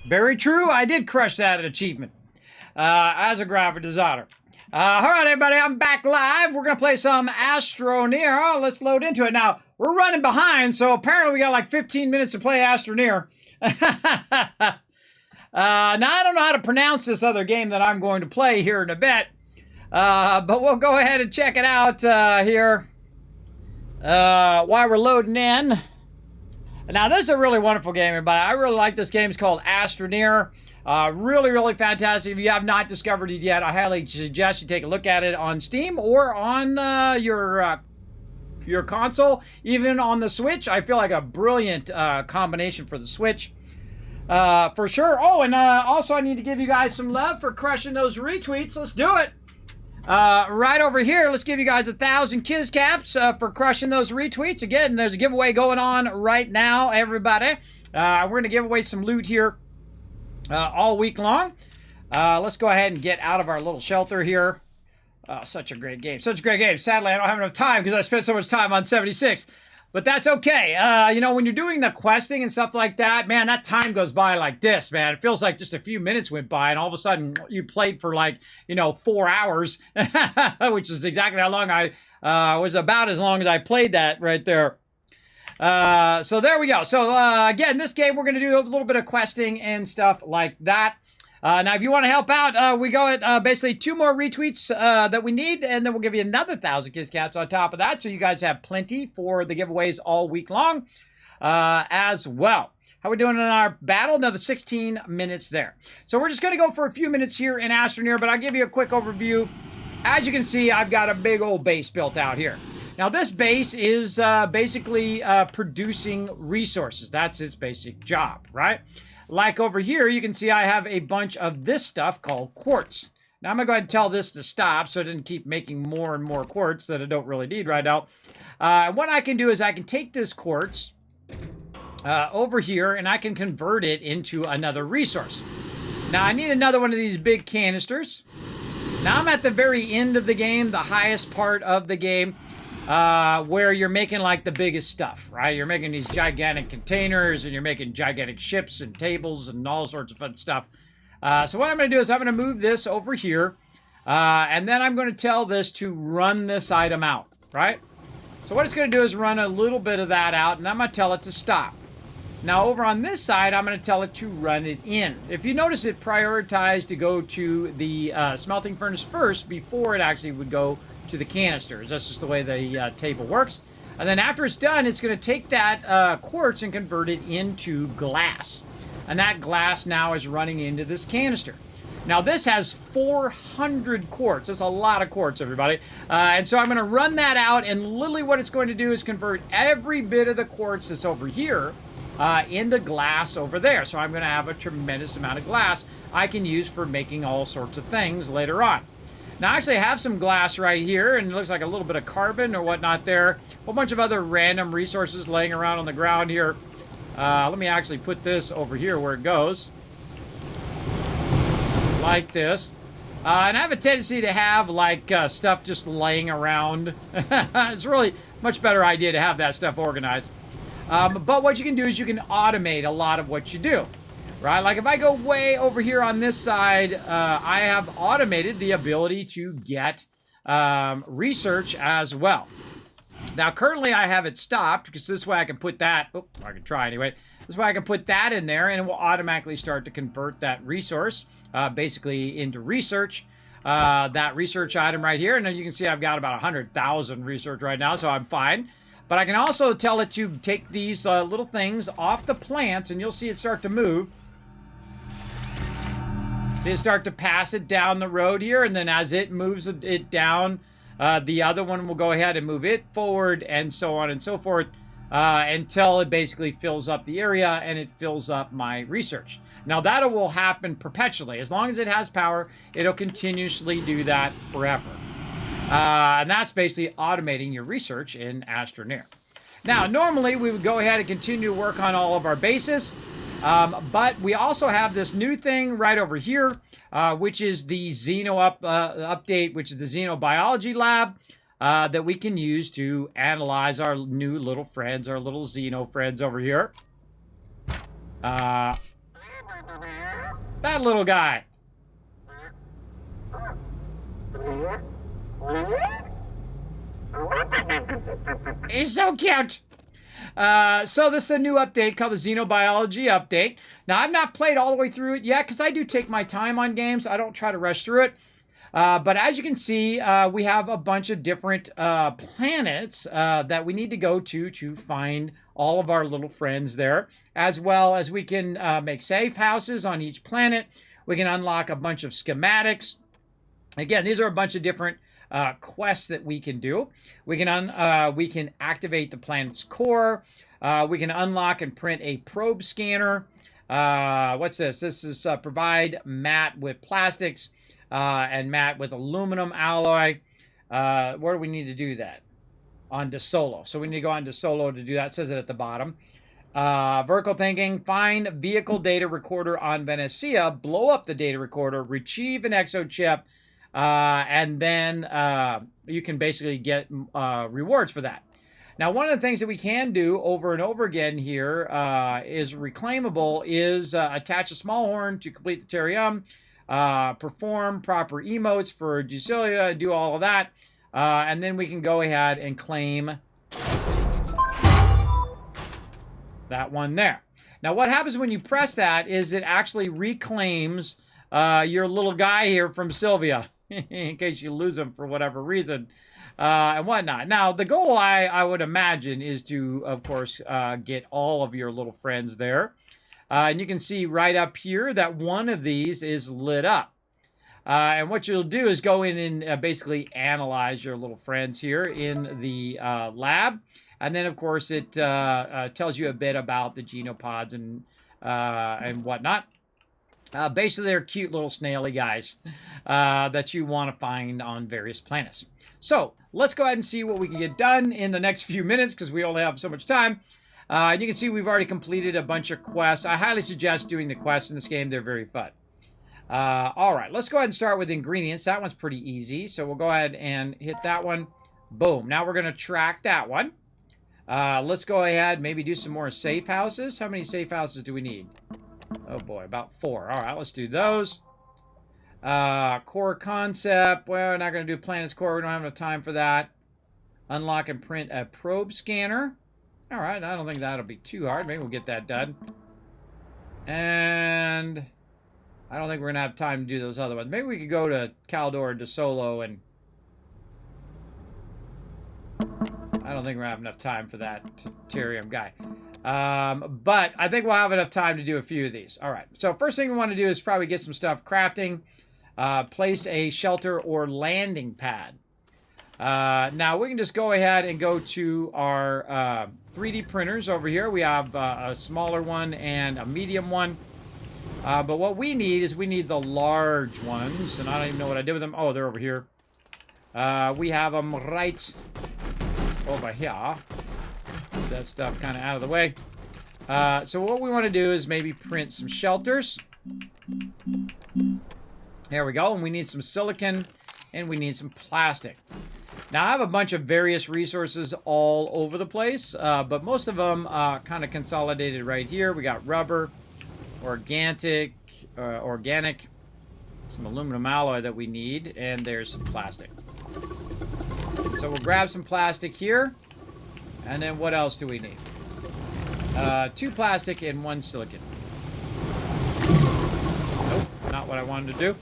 Very true. I did crush that achievement as a graphic designer. All right, everybody, I'm back live. We're going to play some Astroneer. Oh, let's load into it. Now, we're running behind, so apparently we got like 15 minutes to play Astroneer. Now, I don't know how to pronounce this other game that I'm going to play here in a bit, but we'll go ahead and check it out here while we're loading in. Now, this is a really wonderful game, everybody. I really like this game. It's called Astroneer. Really fantastic. If you have not discovered it yet, I highly suggest you take a look at it on Steam or on your console, even on the Switch. I feel like a brilliant combination for the Switch, for sure. Oh, and also I need to give you guys some love for crushing those retweets. Let's do it. Right over here, let's give you guys 1,000 Kiz Caps for crushing those retweets. Again, there's a giveaway going on right now, everybody. We're going to give away some loot here all week long. Let's go ahead and get out of our little shelter here. Such a great game. Such a great game. Sadly, I don't have enough time because I spent so much time on 76. But that's okay. You know, when you're doing the questing and stuff like that, man, that time goes by like this, man. It feels like just a few minutes went by, and all of a sudden you played for like, 4 hours, which is exactly how long I was about as long as I played that right there. So there we go. So again, this game, we're going to do a little bit of questing and stuff like that. Now, if you want to help out, we go at basically 2 more retweets that we need, and then we'll give you another 1,000 Kiz Caps on top of that, so you guys have plenty for the giveaways all week long as well. How are we doing in our battle? Another 16 minutes there. So we're just going to go for a few minutes here in Astroneer, but I'll give you a quick overview. As you can see, I've got a big old base built out here. Now, this base is basically producing resources. That's its basic job, right? Like over here, you can see I have a bunch of this stuff called quartz. Now, I'm going to go ahead and tell this to stop so it doesn't keep making more and more quartz that I don't really need right now. What I can do is I can take this quartz over here, and I can convert it into another resource. Now, I need another one of these big canisters. Now, I'm at the very end of the game, the highest part of the game, where you're making like the biggest stuff, right? You're making these gigantic containers, and you're making gigantic ships and tables and all sorts of fun stuff. So what I'm going to do is I'm going to move this over here, and then I'm going to tell this to run this item out, right? So what it's going to do is run a little bit of that out, and I'm going to tell it to stop. Now over on this side, I'm going to tell it to run it in. If you notice, it prioritized to go to the smelting furnace first before it actually would go to the canisters. That's just the way the table works. And then after it's done, it's going to take that quartz and convert it into glass. And that glass now is running into this canister. Now this has 400 quartz. That's a lot of quartz, everybody. And so I'm going to run that out, and literally what it's going to do is convert every bit of the quartz that's over here into glass over there. So I'm going to have a tremendous amount of glass I can use for making all sorts of things later on. Now, actually, I have some glass right here, and it looks like a little bit of carbon or whatnot there. A whole bunch of other random resources laying around on the ground here. Let me actually put this over here where it goes. Like this. And I have a tendency to have, like, stuff just laying around. It's really a much better idea to have that stuff organized. But what you can do is you can automate a lot of what you do. Right, like if I go way over here on this side, I have automated the ability to get research as well. Now, currently I have it stopped because this way I can put that, I can try anyway. This way I can put that in there, and it will automatically start to convert that resource basically into research. That research item right here, and then you can see I've got about 100,000 research right now, so I'm fine. But I can also tell it to take these little things off the plants, and you'll see it start to move. They start to pass it down the road here, and then as it moves it down, the other one will go ahead and move it forward, and so on and so forth, until it basically fills up the area and it fills up my research. Now that will happen perpetually. As long as it has power, it'll continuously do that forever. And that's basically automating your research in Astroneer. Now, normally we would go ahead and continue to work on all of our bases. But we also have this new thing right over here, which is the update, which is the Xenobiology Lab, that we can use to analyze our new little friends, our little Xeno friends over here. That little guy. He's so cute. So this is a new update called the Xenobiology Update. Now, I've not played all the way through it yet because I do take my time on games. I don't try to rush through it. But as you can see, we have a bunch of different planets that we need to go to find all of our little friends there, as well as we can make safe houses on each planet. We can unlock a bunch of schematics. Again, these are a bunch of different quests that we can do. We can activate the planet's core. We can unlock and print a probe scanner. What's this? This is provide matte with plastics and matte with aluminum alloy. Where do we need to do that? On to Solo. So we need to go on to Solo to do that. It says it at the bottom. Vertical thinking, find vehicle data recorder on Venecia, blow up the data recorder, retrieve an exo chip, and then you can basically get rewards for that. Now, one of the things that we can do over and over again here is reclaimable, is attach a small horn to complete the Terrarium, perform proper emotes for Ducilia, do all of that, and then we can go ahead and claim that one there. Now, what happens when you press that is it actually reclaims your little guy here from Sylvia, in case you lose him for whatever reason, and whatnot. Now, the goal, I would imagine, is to, of course, get all of your little friends there. And you can see right up here that one of these is lit up. And what you'll do is go in and basically analyze your little friends here in the lab. And then, of course, it tells you a bit about the genopods and whatnot. Basically, they're cute little snaily guys that you want to find on various planets. So let's go ahead and see what we can get done in the next few minutes because we only have so much time. You can see we've already completed a bunch of quests. I highly suggest doing the quests in this game. They're very fun. All right, let's go ahead and start with ingredients. That one's pretty easy. So we'll go ahead and hit that one. Boom. Now we're going to track that one. Let's go ahead, maybe do some more safe houses. How many safe houses do we need? Oh boy, about 4. All right, let's do those. Core concept. Well, we're not going to do planet's core. We don't have enough time for that. Unlock and print a probe scanner. All right, I don't think that'll be too hard. Maybe we'll get that done. And I don't think we're going to have time to do those other ones. Maybe we could go to Caldor de Solo and... I don't think we're going to have enough time for that Terrarium guy. But I think we'll have enough time to do a few of these. All right, so first thing we want to do is probably get some stuff crafting. Place a shelter or landing pad. Now, we can just go ahead and go to our 3D printers over here. We have a smaller one and a medium one. But what we need is we need the large ones. And I don't even know what I did with them. Oh, they're over here. We have them right over here. Put that stuff kind of out of the way. So what we want to do is maybe print some shelters. There we go. And we need some silicon and we need some plastic. Now, I have a bunch of various resources all over the place, but most of them kind of consolidated right here. We got rubber, organic, some aluminum alloy that we need, and there's some plastic. So we'll grab some plastic here, and then what else do we need? 2 plastic and 1 silicon. Nope, not what I wanted to do.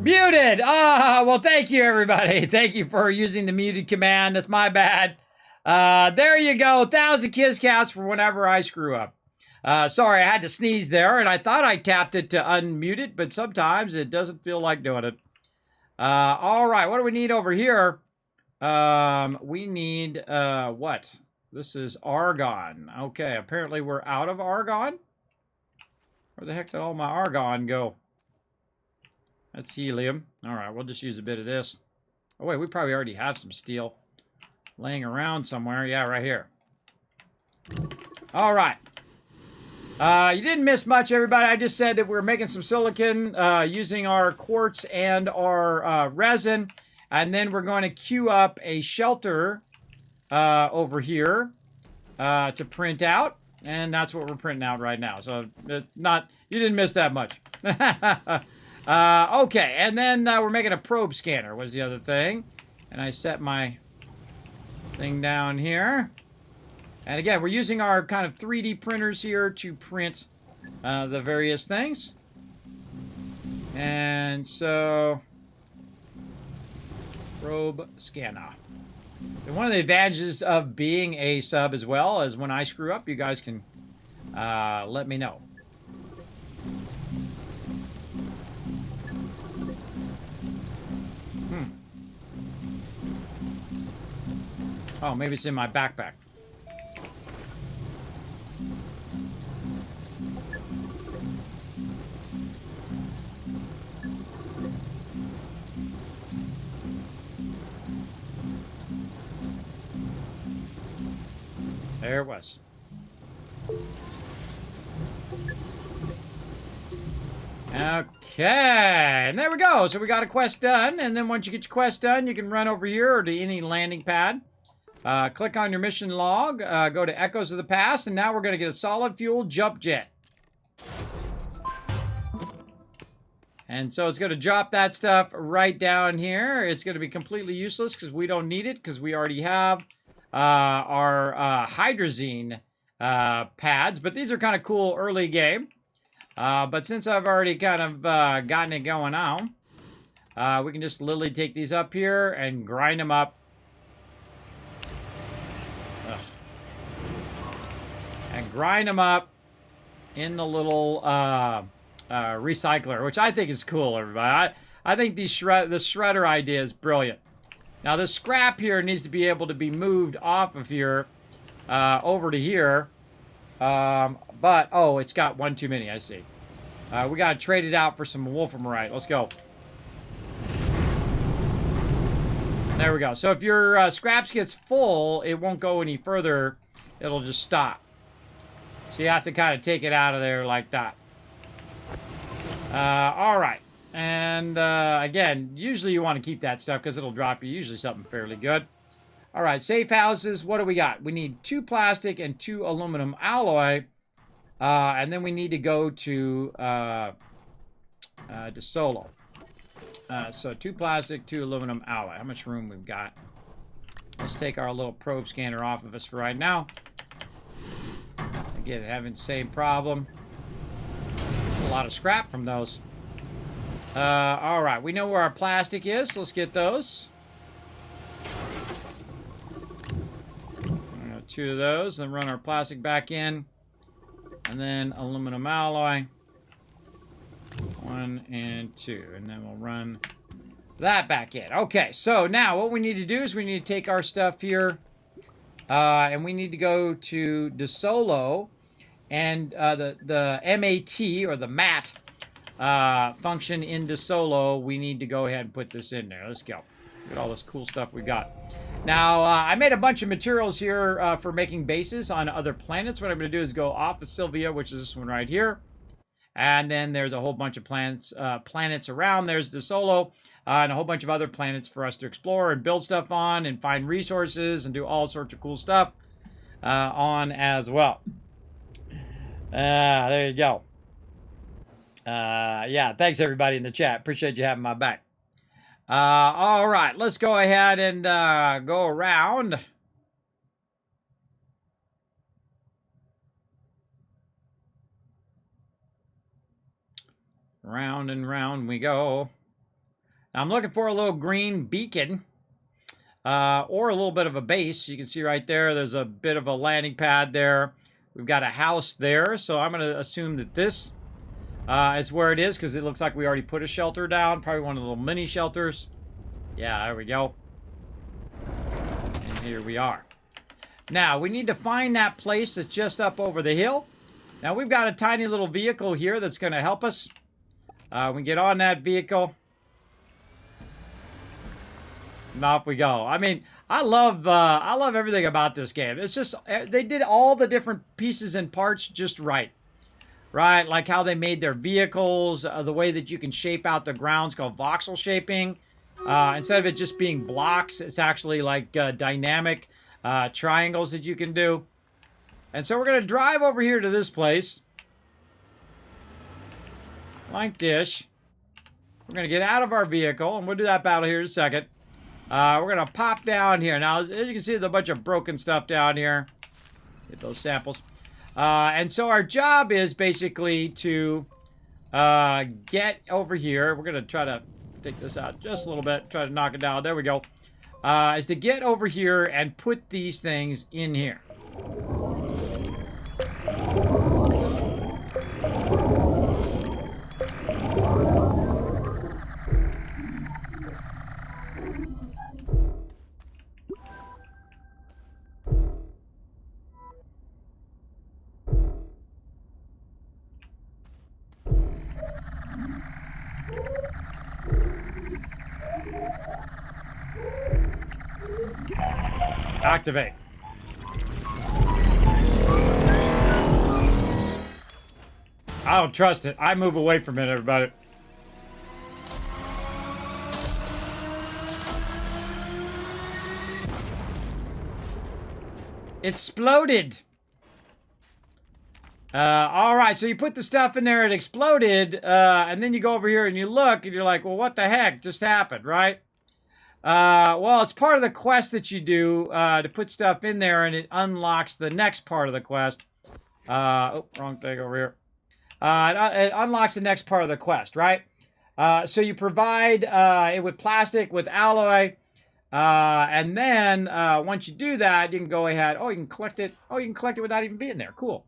Muted! Ah, well, thank you, everybody. Thank you for using the muted command. That's my bad. There you go. 1,000 kiss counts for whenever I screw up. Sorry, I had to sneeze there, and I thought I tapped it to unmute it, but sometimes it doesn't feel like doing it. All right, what do we need over here? We need, what? This is argon. Okay, apparently we're out of argon. Where the heck did all my argon go? That's helium. All right, we'll just use a bit of this. Oh, wait, we probably already have some steel laying around somewhere. Yeah, right here. All right. You didn't miss much, everybody. I just said that we're making some silicon using our quartz and our resin. And then we're going to queue up a shelter over here to print out. And that's what we're printing out right now. So you didn't miss that much. Okay, and then we're making a probe scanner was the other thing. And I set my thing down here. And again, we're using our kind of 3D printers here to print the various things. And so, probe scanner. And one of the advantages of being a sub as well is when I screw up, you guys can let me know. Oh, maybe it's in my backpack. There it was. Okay, and there we go. So we got a quest done, and then once you get your quest done, you can run over here or to any landing pad. Click on your mission log, go to Echoes of the Past, and now we're going to get a solid fuel jump jet. And so it's going to drop that stuff right down here. It's going to be completely useless because we don't need it because we already have our hydrazine pads. But these are kind of cool early game. But since I've already kind of gotten it going on, we can just literally take these up here and grind them up. And grind them up in the little recycler, which I think is cool, everybody. I think the shredder idea is brilliant. Now, this scrap here needs to be able to be moved off of here over to here. But, oh, it's got one too many, I see. We got to trade it out for some wolframite. Let's go. There we go. So if your scraps gets full, it won't go any further. It'll just stop. So you have to kind of take it out of there like that. All right. And again, usually you want to keep that stuff because it'll drop you usually something fairly good. All right, safe houses. What do we got? We need 2 plastic and 2 aluminum alloy. And then we need to go to Solo. So 2 plastic, 2 aluminum alloy. How much room we've got? Let's take our little probe scanner off of us for right now. Again, having the same problem. A lot of scrap from those. All right, we know where our plastic is. So let's get those. 2 of those, then run our plastic back in. And then aluminum alloy. 1 and 2. And then we'll run that back in. Okay, so now what we need to do is we need to take our stuff here. And we need to go to DeSolo. And the MAT, or the MAT function in DeSolo, we need to go ahead and put this in there. Let's go. Look at all this cool stuff we got. Now, I made a bunch of materials here for making bases on other planets. What I'm going to do is go off of Sylvia, which is this one right here. And then there's a whole bunch of planets around. There's DeSolo and a whole bunch of other planets for us to explore and build stuff on and find resources and do all sorts of cool stuff on as well. There you go. Yeah, thanks everybody in the chat. Appreciate you having my back. All right, let's go ahead and go around. Round and round we go. Now I'm looking for a little green beacon. Or a little bit of a base. You can see right there, there's a bit of a landing pad there. We've got a house there, so I'm going to assume that this is where it is, because it looks like we already put a shelter down. Probably one of the little mini shelters. Yeah, there we go. And here we are. Now, we need to find that place that's just up over the hill. Now, we've got a tiny little vehicle here that's going to help us. We get on that vehicle. And off we go. I mean, I love everything about this game. It's just, they did all the different pieces and parts just right. Right? Like how they made their vehicles, the way that you can shape out the grounds called voxel shaping. Instead of it just being blocks, it's actually like dynamic triangles that you can do. And so we're going to drive over here to this place. Like this. We're going to get out of our vehicle, and we'll do that battle here in a second. We're going to pop down here. Now, as you can see, there's a bunch of broken stuff down here. Get those samples. And so our job is basically to get over here. We're going to try to take this out just a little bit. Try to knock it down. There we go. Is to get over here and put these things in here. Activate. I don't trust it. I move away from it, everybody. It exploded. All right, so you put the stuff in there, it exploded, and then you go over here and you look, and you're like, well, what the heck just happened, right? Well, it's part of the quest that you do to put stuff in there, and it unlocks the next part of the quest. Oh, wrong thing over here. It unlocks the next part of the quest, right? So you provide it with plastic, with alloy, and then once you do that, you can go ahead. Oh, you can collect it. Oh, you can collect it without even being there. Cool.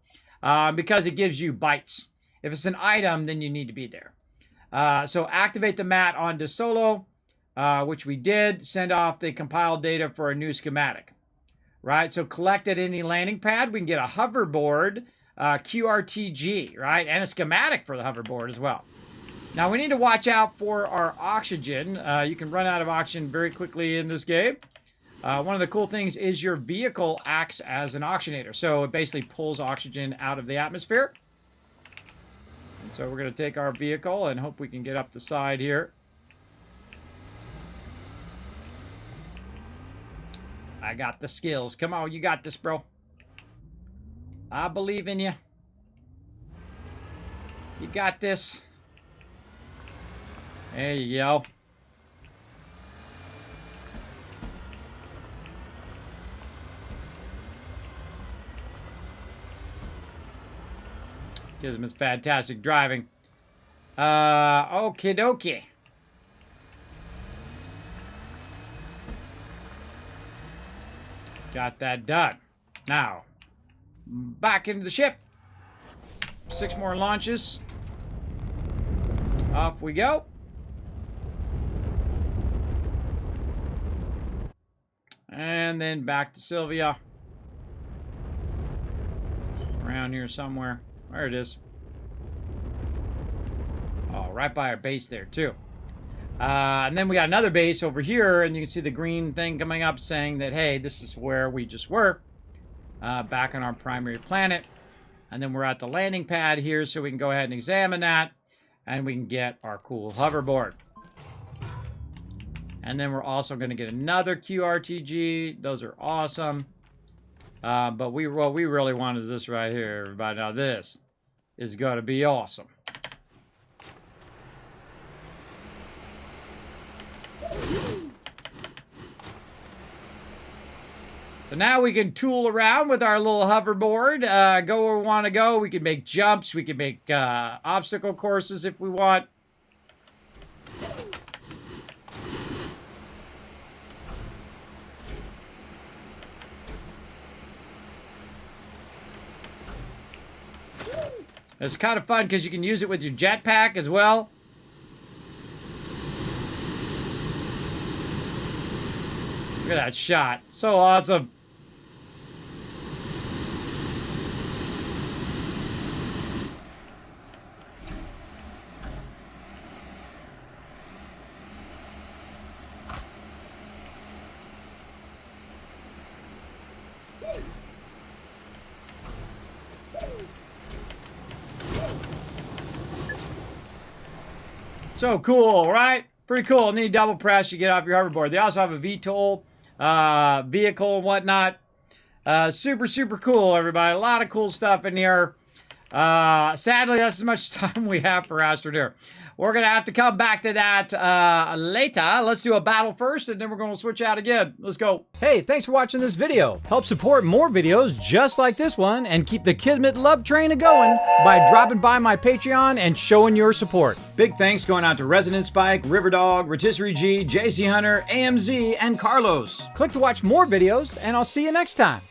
Because it gives you bytes. If it's an item, then you need to be there. So activate the mat onto Solo. Which we did, send off the compiled data for a new schematic, right? So collect at any landing pad. We can get a hoverboard, QRTG, right? And a schematic for the hoverboard as well. Now, we need to watch out for our oxygen. You can run out of oxygen very quickly in this game. One of the cool things is your vehicle acts as an oxygenator. So it basically pulls oxygen out of the atmosphere. And so we're going to take our vehicle and hope we can get up the side here. I got the skills. Come on, you got this, bro. I believe in you. You got this. There you go. Kismet's fantastic driving. Okie dokie. Got that done. Now, back into the ship. 6 more launches. Off we go. And then back to Sylvia. Around here somewhere. There it is. Oh, right by our base there, too. And then we got another base over here, and you can see the green thing coming up saying that, hey, this is where we just were, back on our primary planet. And then we're at the landing pad here, so we can go ahead and examine that, and we can get our cool hoverboard. And then we're also going to get another QRTG. Those are awesome. But what we really want is this right here, everybody. Now this is going to be awesome. So now we can tool around with our little hoverboard, go where we want to go. We can make jumps. We can make obstacle courses if we want. It's kind of fun because you can use it with your jetpack as well. Look at that shot. So awesome. So cool, right? Pretty cool. Need double press, you get off your hoverboard. They also have a VTOL vehicle and whatnot. Super, super cool, everybody. A lot of cool stuff in here. Sadly, that's as much time we have for Astroneer. We're going to have to come back to that later. Let's do a battle first, and then we're going to switch out again. Let's go. Hey, thanks for watching this video. Help support more videos just like this one, and keep the Kismet love train a-going by dropping by my Patreon and showing your support. Big thanks going out to Resident Spike, Riverdog, Rotisserie G, JC Hunter, AMZ, and Carlos. Click to watch more videos, and I'll see you next time.